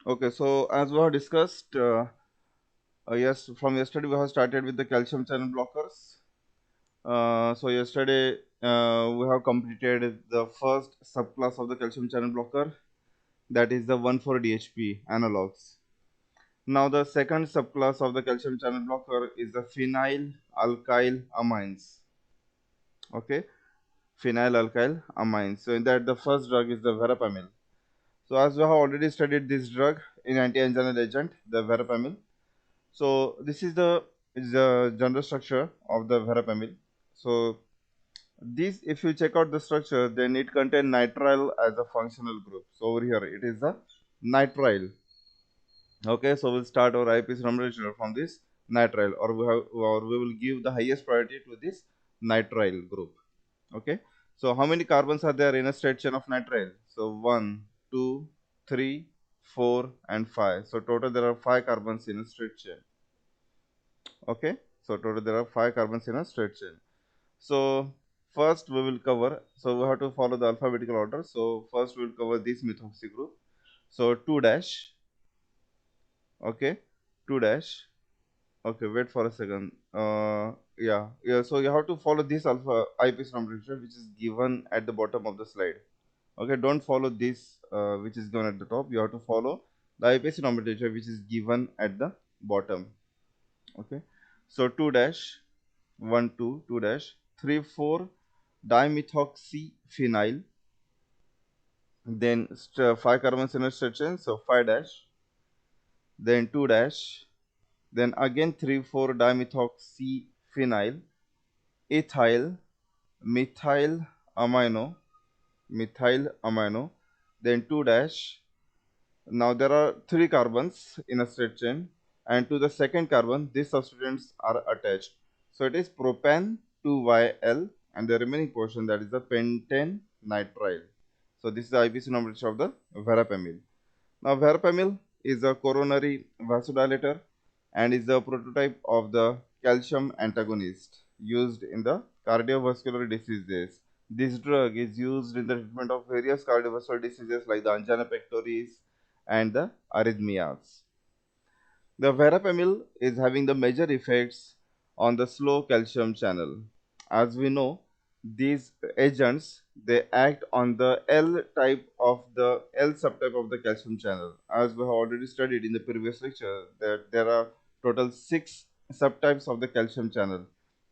Okay, so as we have discussed, yes, from yesterday we have started with the calcium channel blockers. So yesterday we have completed the first subclass of the calcium channel blocker, that is the 1,4-DHP analogs. Now the second subclass of the calcium channel blocker is the phenyl alkyl amines. Okay, phenyl alkyl amines. So in that the first drug is the verapamil. So as we have already studied this drug in anti-anginal agent, the verapamil. So this is the general structure of the verapamil. So this, if you check out the structure, then it contains nitrile as a functional group. So over here it is the nitrile. Okay, so we'll start our IPC nomenclature from this nitrile, or we will give the highest priority to this nitrile group. Okay, so how many carbons are there in a straight chain of nitrile? So 1, 2, 3, 4, and 5. So total there are 5 carbons in a straight chain. Okay, so total there are 5 carbons in a straight chain. So first we will cover, so we have to follow the alphabetical order. So first we will cover this methoxy group. So 2 dash. Okay, 2 dash. Okay, wait for a second. Yeah. So you have to follow this alpha IPS nomenclature, which is given at the bottom of the slide. Okay, don't follow this which is given at the top. You have to follow the IPC nomenclature, which is given at the bottom. Okay, so 2 dash, 1 2 2 dash 3 4 dimethoxyphenyl, then 5 carbons in a straight chain, so 5 dash, then 2 dash, then again 3 4 dimethoxyphenyl, ethyl, methyl amino, methyl amino, then 2 dash. Now there are 3 carbons in a straight chain, and to the second carbon these substituents are attached. So it is propan 2YL, and the remaining portion, that is the pentane nitrile. So this is the IPC nomenclature of the verapamil. Now verapamil is a coronary vasodilator and is the prototype of the calcium antagonist used in the cardiovascular diseases. This drug is used in the treatment of various cardiovascular diseases like the angina pectoris and the arrhythmias. The verapamil is having the major effects on the slow calcium channel. As we know, these agents, they act on the L subtype of the calcium channel. As we have already studied in the previous lecture, that there are total 6 subtypes of the calcium channel: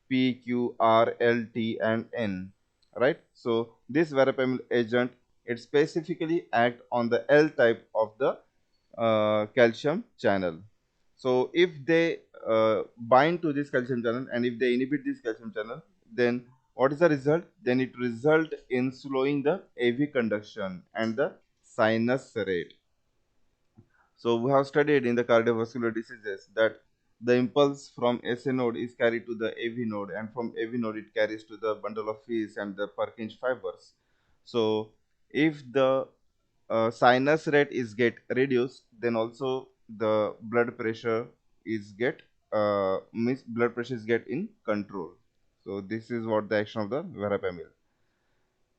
P, Q, R, L, T, and N. Right? So this verapamil agent, it specifically act on the L type of the calcium channel. So if they bind to this calcium channel, and if they inhibit this calcium channel, then what is the result? Then it result in slowing the AV conduction and the sinus rate. So we have studied in the cardiovascular diseases that the impulse from SA node is carried to the AV node, and from AV node it carries to the bundle of His and the Purkinje fibers. So if the sinus rate is get reduced, then also the blood pressure is get blood pressure is get in control. So this is what the action of the verapamil.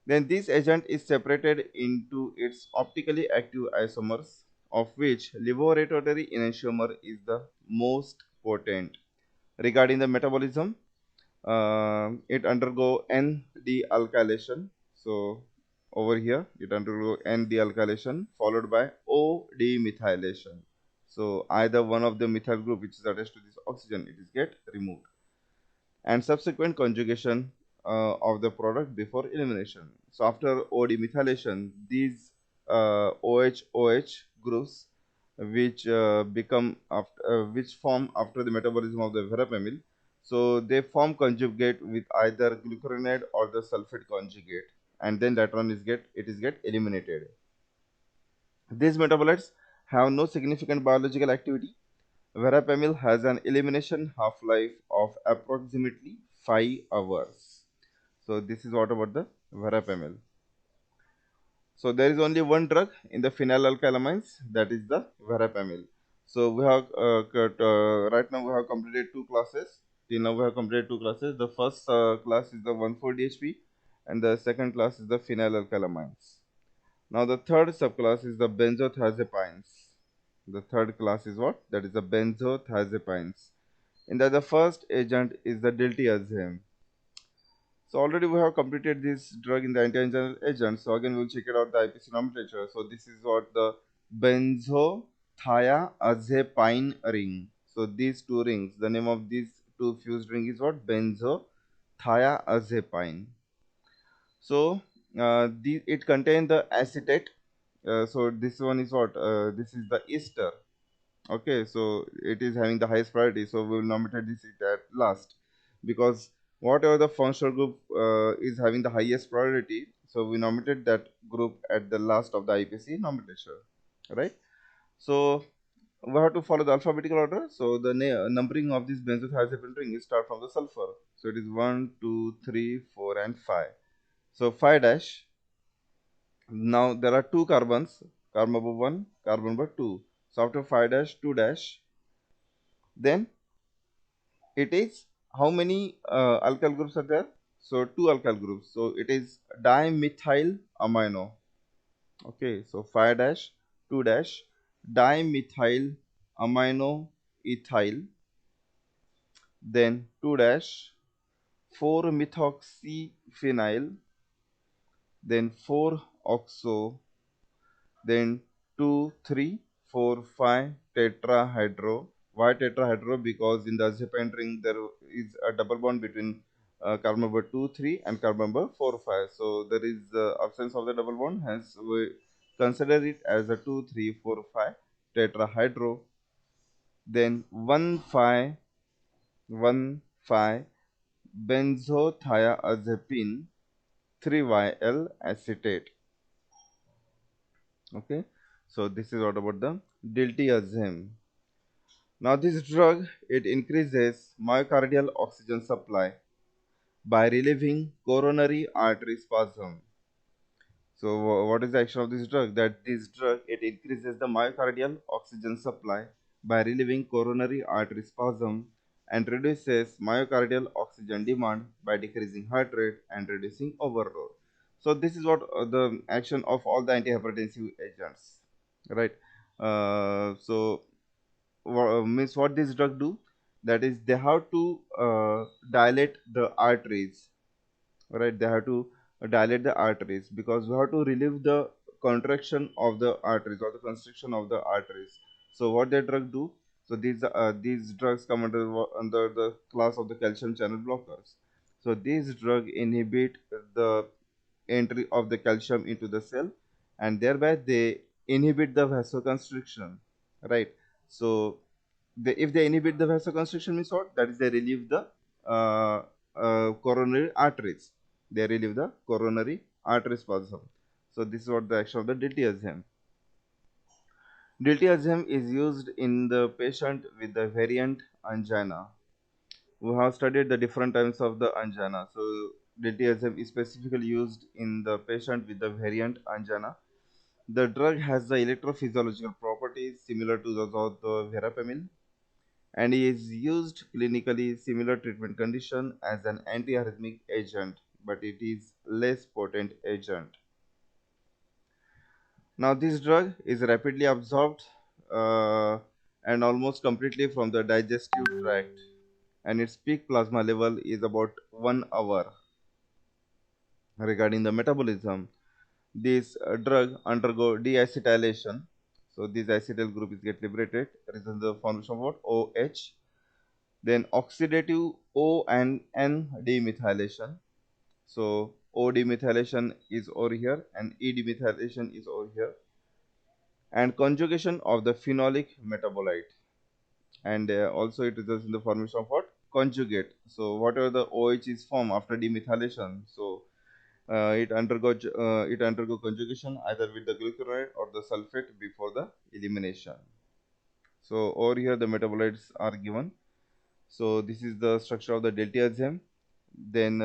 Then this agent is separated into its optically active isomers, of which levorotatory enantiomer is the most potent. Regarding the metabolism, it undergo N-dealkylation. So over here it undergo N-dealkylation followed by O-demethylation. So either one of the methyl group which is attached to this oxygen, it is get removed, and subsequent conjugation of the product before elimination. So after O-demethylation, these OH groups which form after the metabolism of the verapamil, so they form conjugate with either glucuronide or the sulfate conjugate, and then later on is get eliminated. These metabolites have no significant biological activity. Verapamil has an elimination half-life of approximately 5 hours. So this is what about the verapamil. So there is only one drug in the phenylalkylamines, that is the verapamil. So we have right now we have completed two classes. Till now we have completed two classes. The first class is the 1,4-DHP, and the second class is the phenylalkylamines. Now the third subclass is the benzodiazepines. The third class is what? That is the benzothiazepines. And the first agent is the diltiazem. So already we have completed this drug in the anti-anginal agent. So again we'll check it out the IPC nomenclature. So this is what the benzothiazepine ring. So these two rings, the name of these two fused ring is what? Benzothiazepine. So it contains the acetate. So this one is what? This is the ester. Okay, so it is having the highest priority, so we will nominate this at last, because whatever the functional group is having the highest priority, so we nominated that group at the last of the IPC nomenclature, right? So we have to follow the alphabetical order. So the numbering of this benzothiazepine ring is start from the sulfur. So it is 1 2 3 4 and 5. So 5 dash. Now there are two carbons, carbon number 1, carbon number 2. So after 5 dash, 2 dash, then it is how many alkyl groups are there? So two alkyl groups. So it is dimethyl amino. Okay, so 5 dash 2 dash dimethyl amino ethyl, then 2 dash 4 methoxyphenyl, then 4 oxo, then 2, 3, 4, 5 tetrahydro. Why tetrahydro? Because in the azepine ring there is a double bond between carbon number 2, 3 and carbon number 4, 5. So there is absence of the double bond, hence we consider it as a 2, 3, 4, 5 tetrahydro. Then 1, 5, 1, 5 benzothiazepine 3YL acetate. Okay, so this is what about the diltiazem. Now this drug, it increases myocardial oxygen supply by relieving coronary artery spasm. So what is the action of this drug? That this drug, it increases the myocardial oxygen supply by relieving coronary artery spasm and reduces myocardial oxygen demand by decreasing heart rate and reducing overload. So this is what the action of all the antihypertensive agents, right? So means what this drug do? That is, they have to dilate the arteries, right? They have to dilate the arteries because we have to relieve the contraction of the arteries or the constriction of the arteries. So what they drug do? So these drugs come under the class of the calcium channel blockers. So these drug inhibit the entry of the calcium into the cell, and thereby they inhibit the vasoconstriction, right? So if they inhibit the vasoconstriction means what? That is, they relieve the uh, coronary arteries. They relieve the coronary artery spasm. So this is what the action of the diltiazem. Diltiazem is used in the patient with the variant angina. We have studied the different types of the angina. So diltiazem is specifically used in the patient with the variant angina. The drug has the electrophysiological properties similar to those of the verapamil, and is used clinically similar treatment condition as an antiarrhythmic agent, but it is less potent agent. Now this drug is rapidly absorbed and almost completely from the digestive tract, and its peak plasma level is about 1 hour. Regarding the metabolism, this drug undergo deacetylation. So this acetyl group is get liberated, resulting in the formation of what? OH. Then oxidative O and N demethylation. So O demethylation is over here and E demethylation is over here. And conjugation of the phenolic metabolite. And also it results in the formation of what? Conjugate. So whatever the OH is formed after demethylation, so it undergo conjugation either with the glucuronide or the sulfate before the elimination. So over here the metabolites are given. So this is the structure of the diltiazem. Then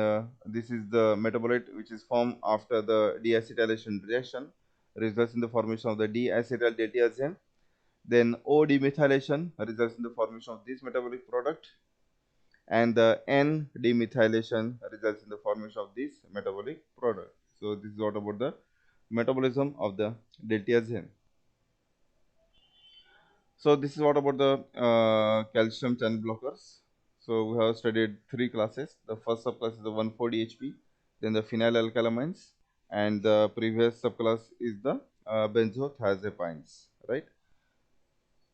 this is the metabolite which is formed after the deacetylation reaction, results in the formation of the deacetyl diltiazem. Then O demethylation results in the formation of this metabolic product, and the N demethylation results in the formation of this metabolic product. So this is what about the metabolism of the diltiazem. So this is what about the calcium channel blockers. So we have studied three classes. The first subclass is the 140 HP, then the phenylalkylamines, and the previous subclass is the benzothiazepines, right?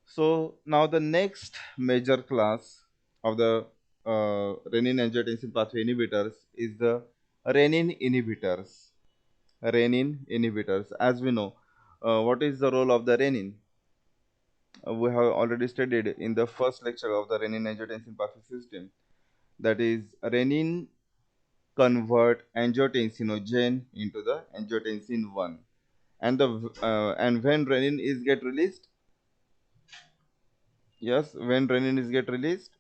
So now the next major class of the renin-angiotensin pathway inhibitors is the renin inhibitors. Renin inhibitors. As we know, what is the role of the renin? We have already studied in the first lecture of the renin-angiotensin pathway system. That is, renin convert angiotensinogen into the angiotensin 1, and and when renin is get released, yes, when renin is get released,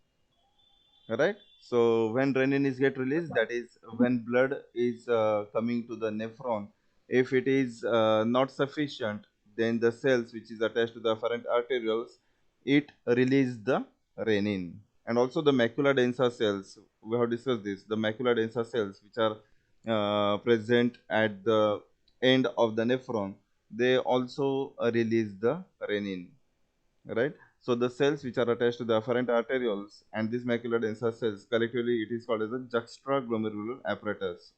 right? So when renin is get released, that is when blood is coming to the nephron. If it is not sufficient, then the cells which is attached to the afferent arterioles, it release the renin. And also the macula densa cells, we have discussed this, the macula densa cells which are present at the end of the nephron, they also release the renin, right? So the cells which are attached to the afferent arterioles and these macular densa cells, collectively it is called as the juxtaglomerular apparatus.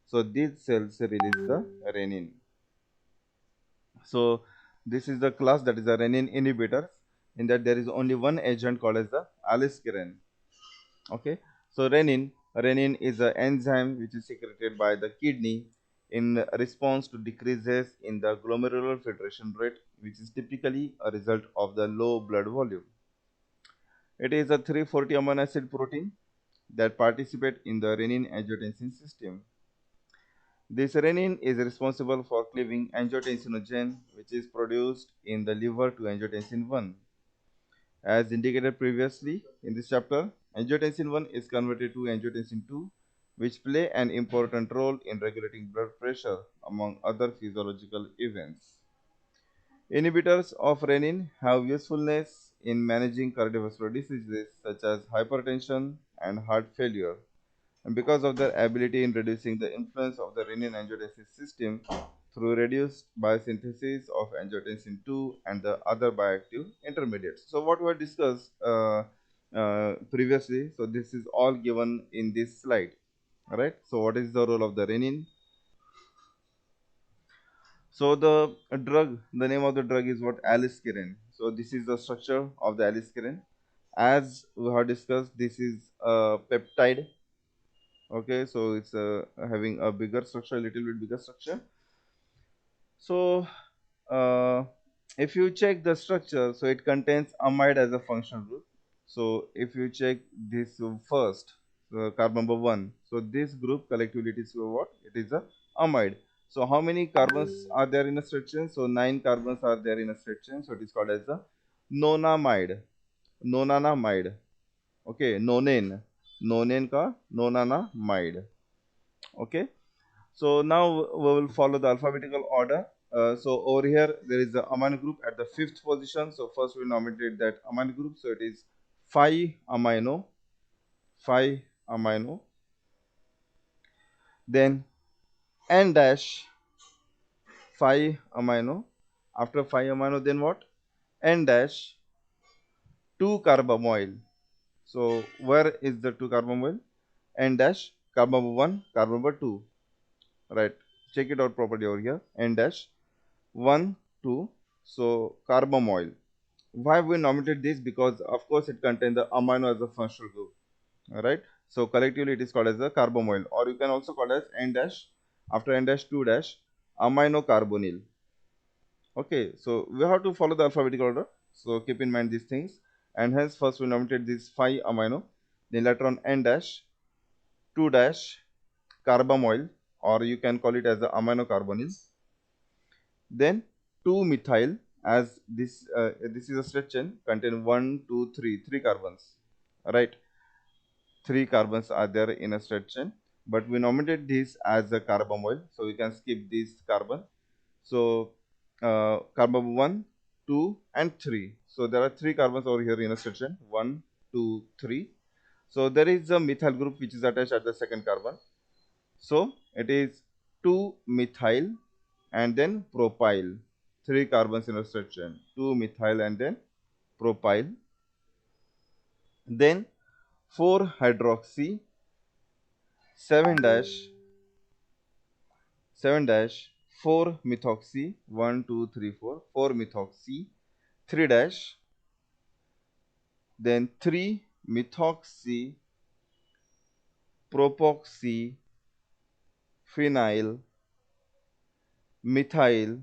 So these cells release the renin. So this is the class that is a renin inhibitors. In that there is only one agent called as the aliskiren. Okay. So renin is an enzyme which is secreted by the kidney in response to decreases in the glomerular filtration rate, which is typically a result of the low blood volume. It is a 340 amino acid protein that participate in the renin-angiotensin system. This renin is responsible for cleaving angiotensinogen, which is produced in the liver to angiotensin 1. As indicated previously in this chapter, angiotensin 1 is converted to angiotensin 2, which play an important role in regulating blood pressure, among other physiological events. Inhibitors of renin have usefulness in managing cardiovascular diseases such as hypertension and heart failure, and because of their ability in reducing the influence of the renin-angiotensin system through reduced biosynthesis of angiotensin 2 and the other bioactive intermediates. So what we have discussed previously, so this is all given in this slide, right? So what is the role of the renin? So the drug, the name of the drug is what? Aliskiren. So this is the structure of the aliskiren. As we have discussed, this is a peptide. Okay, so it's having a bigger structure, a little bit bigger structure. So uh, if you check the structure, so it contains amide as a functional group. So if you check this first, carbon number 1, so this group collectively it is what? It is a amide. So how many carbons are there in a straight chain? So 9 carbons are there in a straight chain. So it is called as a nonamide. Nonanamide. Okay, nonane. Nonane ka nonanamide. Okay. So now we will follow the alphabetical order. So over here there is the amino group at the 5th position. So first we nominate that amino group. So it is 5 amino, 5 amino. Then N dash 5 amino. After 5 amino, then what? N dash 2 carbamoyl. So where is the 2 carbamoyl? N dash carbon number 1, carbon number 2. Right. Check it out properly over here. N dash 1, 2. So carbamoyl. Why we nominated this? Because of course it contains the amino as a functional group. Alright. So collectively it is called as a carbamoyl, or you can also call as N dash, after N dash 2 dash aminocarbonyl. Okay, so we have to follow the alphabetical order. So keep in mind these things. And hence first we nominated this 5 amino, then later on N dash 2 dash carbamoyl, or you can call it as the aminocarbonyl. Then 2 methyl, as this is a straight chain, contain 1, 2, 3, 3 carbons, right? 3 carbons are there in a straight chain, but we nominated this as a carbamoyl, so we can skip this carbon. So carbon 1, 2 and 3. So there are 3 carbons over here in a straight chain, 1, 2, 3. So there is a methyl group which is attached at the second carbon. So it is 2 methyl and then propyl. 3 carbons in a straight chain. 2 methyl and then propyl, then 4 hydroxy, 7 dash 7 dash 4 methoxy, 1 2 3 4 4 methoxy, 3 dash, then 3 methoxy propoxy phenyl methyl,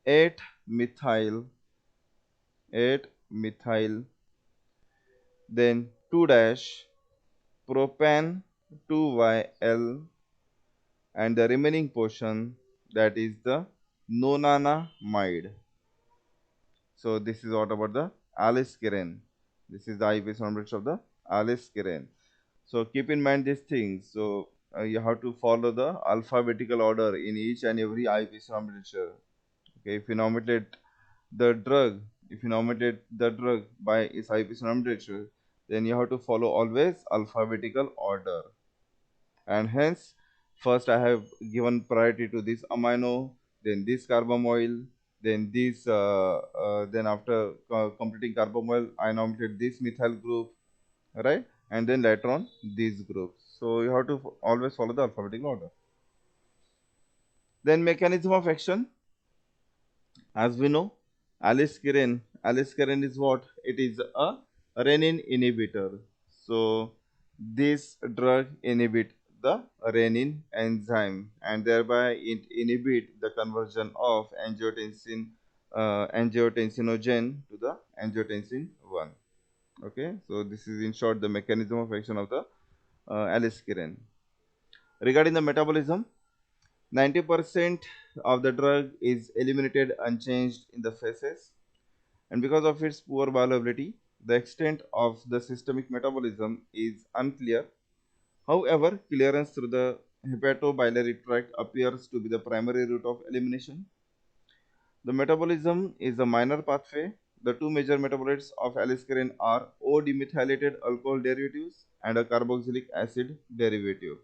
8 methyl 8 methyl, then 2 dash propan 2YL, and the remaining portion, that is the nonanamide. So this is what about the aliskiren. This is the IUPAC nomenclature of the aliskiren. So keep in mind these things. So you have to follow the alphabetical order in each and every IUPAC nomenclature. Okay, if you nominate the drug, by its IUPAC nomenclature, then you have to follow always alphabetical order. And hence, first I have given priority to this amino, then this carbamoyl, then this then after completing carbamoyl, I nominated this methyl group, right? And then later on these groups. So you have to always follow the alphabetical order. Then mechanism of action, as we know, aliskiren is what? It is a renin inhibitor. So this drug inhibit the renin enzyme, and thereby it inhibit the conversion of angiotensinogen to the angiotensin 1. Okay, so this is in short the mechanism of action of the aliskiren. Regarding the metabolism, 90% of the drug is eliminated unchanged in the feces, and because of its poor bioavailability, the extent of the systemic metabolism is unclear. However, clearance through the hepatobiliary tract appears to be the primary route of elimination. The metabolism is a minor pathway. The two major metabolites of aliskiren are O-demethylated alcohol derivatives and a carboxylic acid derivative.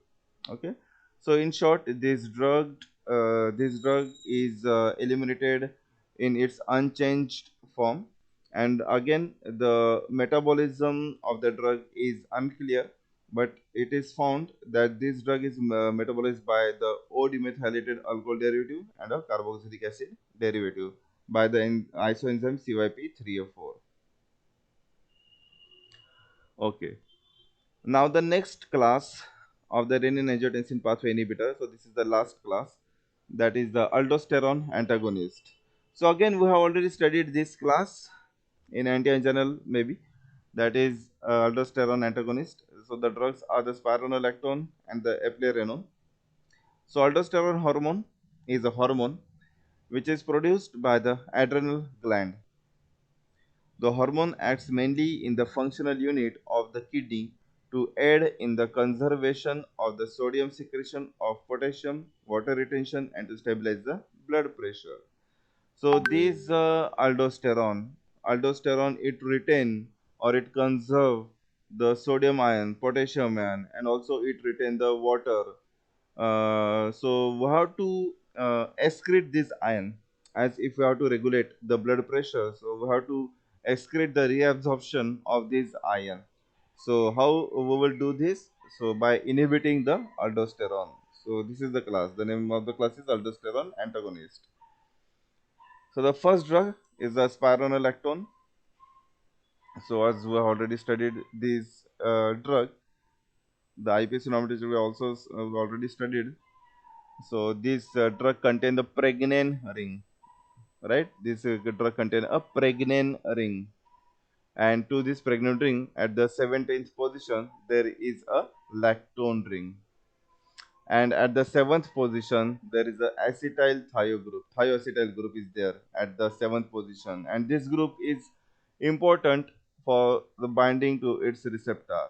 Okay, so in short, this drug is eliminated in its unchanged form, and again the metabolism of the drug is unclear, but it is found that this drug is metabolized by the O-demethylated alcohol derivative and a carboxylic acid derivative by the isoenzyme CYP3A4. Okay. Now the next class of the renin-angiotensin pathway inhibitor. So this is the last class, that is the aldosterone antagonist. So again we have already studied this class in anti-anginal maybe, that is aldosterone antagonist. So the drugs are the spironolactone and the eplerenone. So aldosterone hormone is a hormone which is produced by the adrenal gland. The hormone acts mainly in the functional unit of the kidney to aid in the conservation of the sodium secretion of potassium, water retention, and to stabilize the blood pressure. So this aldosterone, it retain or it conserve the sodium ion, potassium ion, and also it retain the water. So we have to excrete this ion, as if we have to regulate the blood pressure. So we have to excrete the reabsorption of this ion. So how we will do this? So by inhibiting the aldosterone. So this is the class. The name of the class is aldosterone antagonist. So the first drug is the spironolactone. So as we have already studied this drug, the IPC nomenclature we also already studied. So this drug contain the pregnenolone ring, right? This drug contain a pregnenolone ring, and to this pregnenolone ring at the 17th position there is a lactone ring, and at the 7th position there is a acetyl thio group. Thioacetyl group is there at the 7th position, and this group is important for the binding to its receptor,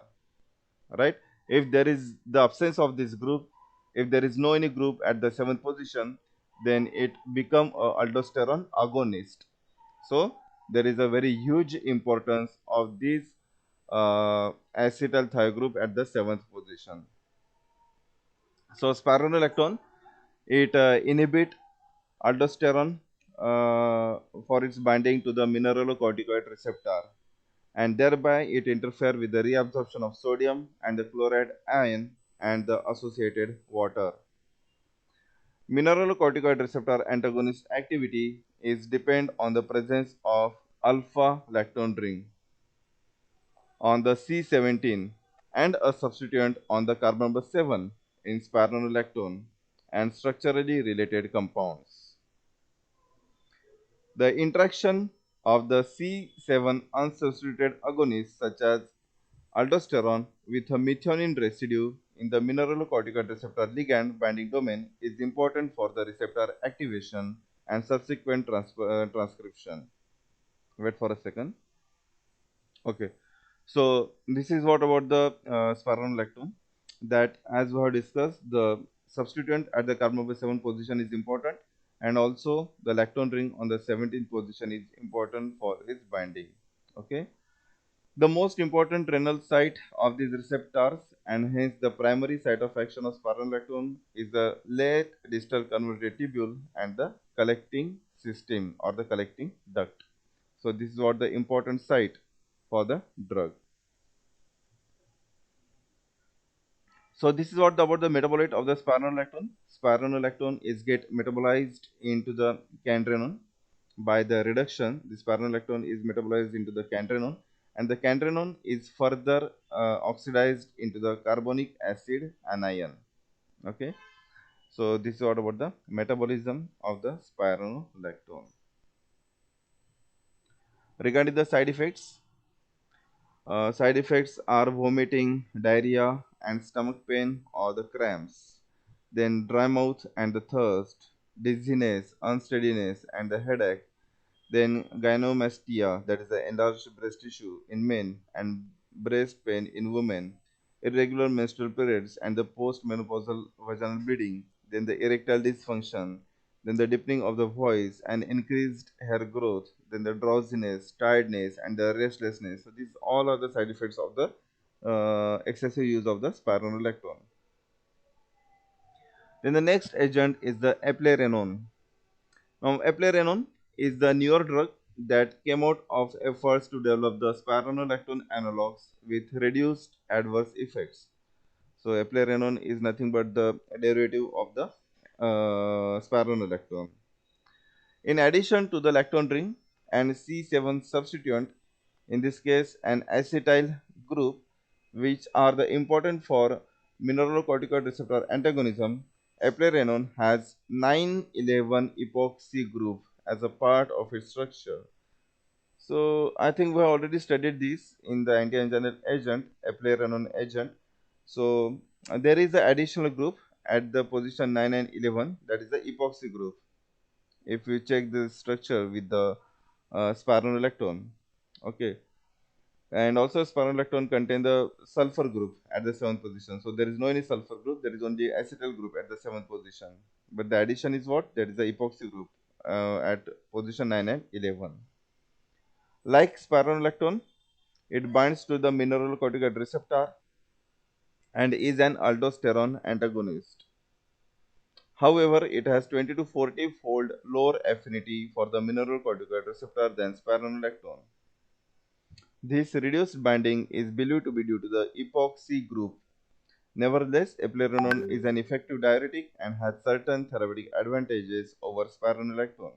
right? If there is the absence of this group, if there is no any group at the 7th position, then it become a aldosterone agonist. So there is a very huge importance of this acetyl group at the 7th position. So spironolactone, it inhibit aldosterone for its binding to the mineralocorticoid receptor, and thereby it interferes with the reabsorption of sodium and the chloride ion and the associated water. Mineralocorticoid receptor antagonist activity is depend on the presence of alpha lactone ring on the C17 and a substituent on the carbon number 7 in spironolactone and structurally related compounds. The interaction of the C7 unsubstituted agonists such as aldosterone with a methionine residue in the mineralocorticoid receptor ligand binding domain is important for the receptor activation and subsequent transcription. Wait for a second. Okay. So this is what about the spironolactone, that as we have discussed, the substituent at the carbon number 7 position is important, and also the lactone ring on the 17th position is important for its binding. Okay. The most important renal site of these receptors and hence the primary site of action of spironolactone is the late distal convoluted tubule and the collecting system or the collecting duct. So this is what the important site for the drug. So this is what about the metabolite of the spironolactone. Spironolactone is get metabolized into the candrenone by the reduction. The spironolactone is metabolized into the candrenone, and the candrenone is further oxidized into the carbonic acid anion. Okay. So this is what about the metabolism of the spironolactone. Regarding the side effects, side effects are vomiting, diarrhea, and stomach pain or the cramps. Then dry mouth and the thirst, dizziness, unsteadiness, and the headache. Then gynecomastia, that is the enlarged breast tissue in men, and breast pain in women. Irregular menstrual periods and the postmenopausal vaginal bleeding. Then the erectile dysfunction, then the deepening of the voice and increased hair growth, then the drowsiness, tiredness, and the restlessness. So these all are the side effects of the excessive use of the spironolactone. Then the next agent is the eplerenone. Now, eplerenone is the newer drug that came out of efforts to develop the spironolactone analogs with reduced adverse effects. So, eplerenone is nothing but the derivative of the spironolactone. In addition to the lactone ring and C7 substituent, in this case an acetyl group, which are the important for mineralocorticoid receptor antagonism, eplerenone has 9,11 epoxy group as a part of its structure. So I think we have already studied this in the anti-angiogenic agent, eplerenone agent. So there is the additional group at the position 9 and 11, that is the epoxy group. If you check the structure with the spironolactone, okay, and also spironolactone contain the sulfur group at the 7th position. So there is no any sulfur group, there is only acetyl group at the 7th position, but the addition is what, that is the epoxy group at position 9 and 11. Like spironolactone, it binds to the mineralocorticoid receptor and is an aldosterone antagonist. However, it has 20 to 40 fold lower affinity for the mineralocorticoid receptor than spironolactone. This reduced binding is believed to be due to the epoxy group. Nevertheless, eplerenone is an effective diuretic and has certain therapeutic advantages over spironolactone.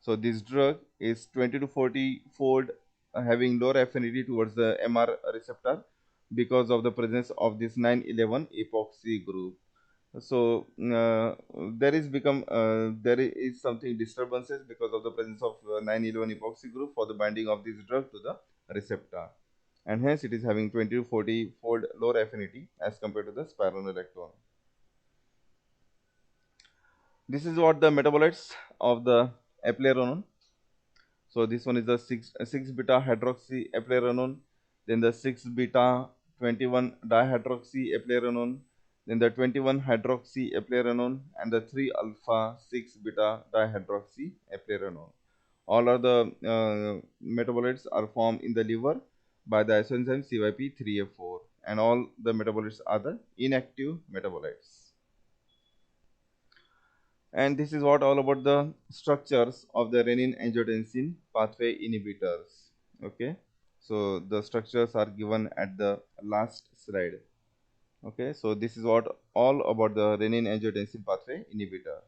So this drug is 20 to 40 fold having lower affinity towards the MR receptor because of the presence of this 9,11 epoxy group. So there is something disturbances because of the presence of 9,11 epoxy group for the binding of this drug to the receptor, and hence it is having 20 to 40 fold lower affinity as compared to the spironolactone. This is what the metabolites of the eplerenone. So this one is the 6 beta hydroxy eplerenone, then the 6 beta 21 dihydroxy eplerenone, then the 21 hydroxy eplerenone, and the 3 alpha 6 beta dihydroxy eplerenone. All of the metabolites are formed in the liver by the isoenzyme CYP3A4, and all the metabolites are the inactive metabolites. And this is what all about the structures of the renin angiotensin pathway inhibitors. Okay, so the structures are given at the last slide. Okay, so this is what all about the renin angiotensin pathway inhibitor.